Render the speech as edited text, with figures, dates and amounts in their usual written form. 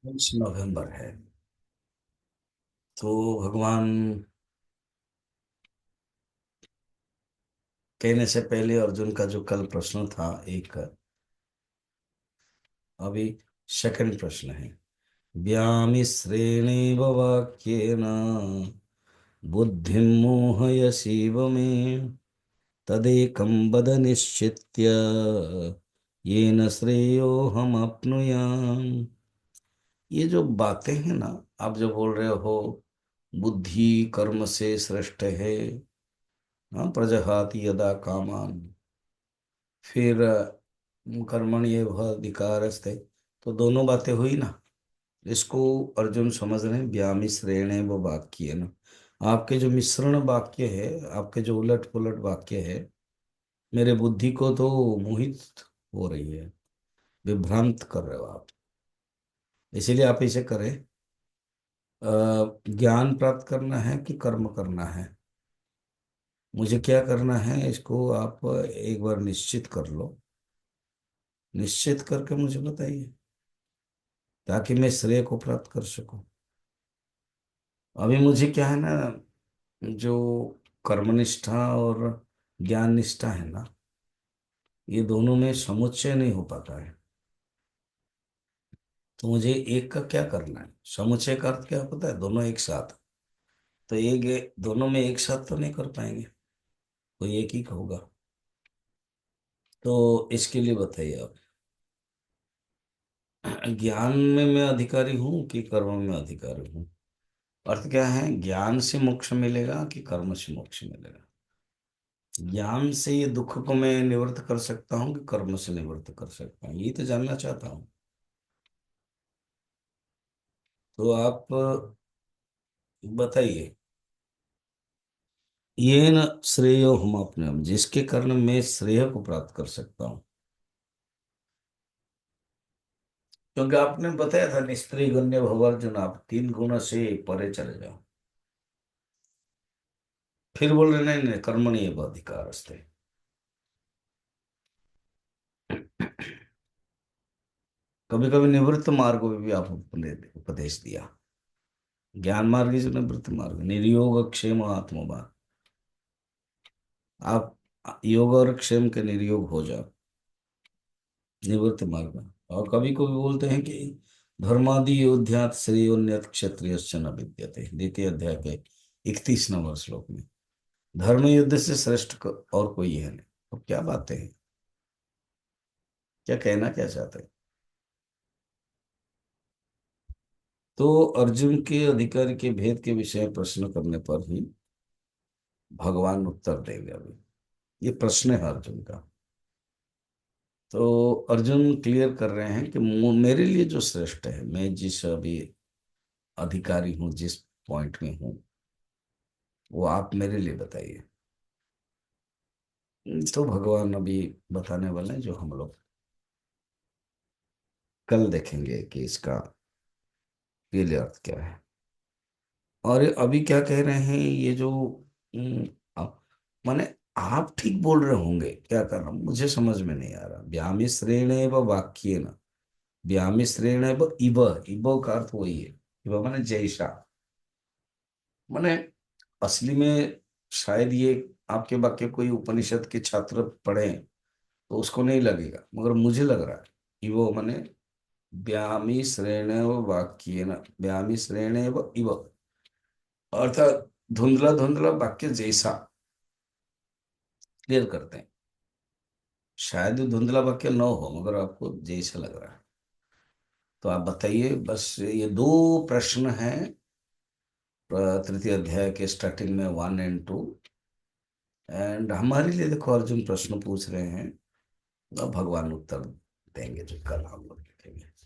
नवंबर है। तो भगवान कहने से पहले अर्जुन का जो कल प्रश्न था एक, अभी सेकंड प्रश्न है। व्यामिश्रेणेव वाक्येन बुद्धिं मोहयसीव मे तदेकं वद निश्चित्य येन श्रेयोऽहमाप्नुयाम्। ये जो बातें हैं ना, आप जो बोल रहे हो बुद्धि कर्म से श्रेष्ठ है, हाँ, प्रजहाति यदा कामान, फिर कर्मण्येव अधिकारस्ते, तो दोनों बातें हुई ना। इसको अर्जुन समझ रहे हैं व्यामिश्रेण वो वाक्य है ना। आपके जो मिश्रण वाक्य है, आपके जो उलट पुलट वाक्य है, मेरे बुद्धि को तो मोहित हो रही है, विभ्रांत कर रहे हो आप। इसीलिए आप इसे करें, अ, ज्ञान प्राप्त करना है कि कर्म करना है, मुझे क्या करना है इसको आप एक बार निश्चित कर लो। निश्चित करके मुझे बताइए, ताकि मैं श्रेय को प्राप्त कर सकूं। अभी मुझे क्या है ना, जो कर्मनिष्ठा और ज्ञान निष्ठा है ना, ये दोनों में समुच्चय नहीं हो पाता है। तो मुझे एक का क्या करना है, समुच्चय का अर्थ क्या पता है, दोनों एक साथ। तो दोनों में एक साथ तो नहीं कर पाएंगे, कोई एक ही होगा। तो इसके लिए बताइए आप, ज्ञान में मैं अधिकारी हूँ कि कर्म में अधिकारी हूँ। अर्थ क्या है, ज्ञान से मोक्ष मिलेगा कि कर्म से मोक्ष मिलेगा। ज्ञान से ये दुख को मैं निवृत्त कर सकता हूँ कि कर्म से निवृत्त कर सकता हूँ, ये तो जानना चाहता हूँ। तो आप बताइए। ये न श्रेयो हम अपने हम, जिसके कारण मैं श्रेय को प्राप्त कर सकता हूँ। क्योंकि आपने बताया था निस्त्री गण्य भव अर्जुन, आप तीन गुण से परे चले जाओ। फिर बोल रहे नहीं नहीं कर्मणि एव अधिकारस्ते। कभी कभी निवृत्त मार्ग में भी आप उपदेश दिया। ज्ञान मार्ग से निवृत्त मार्ग, निर्योग क्षेम आत्मवान। आप योग और क्षेम के निर्योग हो जाओ, निवृत्त मार्ग में। और कभी कभी बोलते हैं कि धर्मादि योध्यात श्रेयोन्यत क्षत्रिय न विद्यते, द्वितीय अध्याय के 31 नंबर श्लोक में। धर्म युद्ध से श्रेष्ठ और कोई है नहीं। तो क्या बातें हैं, क्या कहना क्या चाहते हैं। तो अर्जुन के अधिकार के भेद के विषय में प्रश्न करने पर ही भगवान उत्तर देंगे। अभी ये प्रश्न है अर्जुन का। तो अर्जुन क्लियर कर रहे हैं कि मेरे लिए जो श्रेष्ठ है, मैं जिस अभी अधिकारी हूँ, जिस पॉइंट में हूँ, वो आप मेरे लिए बताइए। तो भगवान अभी बताने वाले हैं, जो हम लोग कल देखेंगे कि इसका रियल अर्थ क्या है। और अभी क्या कह रहे हैं ये जो माने आप ठीक बोल रहे होंगे, क्या कर रहा हूं मुझे समझ में नहीं आ रहा। व्यामिश्रेण व वाक्य न, व्यामिश्रेण व इव, इव का अर्थ वही है, इव माने जैसा। माने असली में शायद ये आपके वाक्य कोई उपनिषद के छात्र पढ़े तो उसको नहीं लगेगा, मगर मुझे लग रहा है कि वो माने व्यामी श्रेण वाक्य न, व्यामी श्रेण इव, अर्थात धुंधला धुंधला वाक्य जैसा क्लियर करते हैं। शायद वो धुंधला वाक्य न हो, मगर आपको जैसा लग रहा है। तो आप बताइए, बस ये दो प्रश्न हैं तृतीय अध्याय के स्टार्टिंग में 1 और 2। एंड हमारे लिए देखो अर्जुन प्रश्न पूछ रहे हैं, अब भगवान उत्तर देंगे जो कल हम लोग देखेंगे।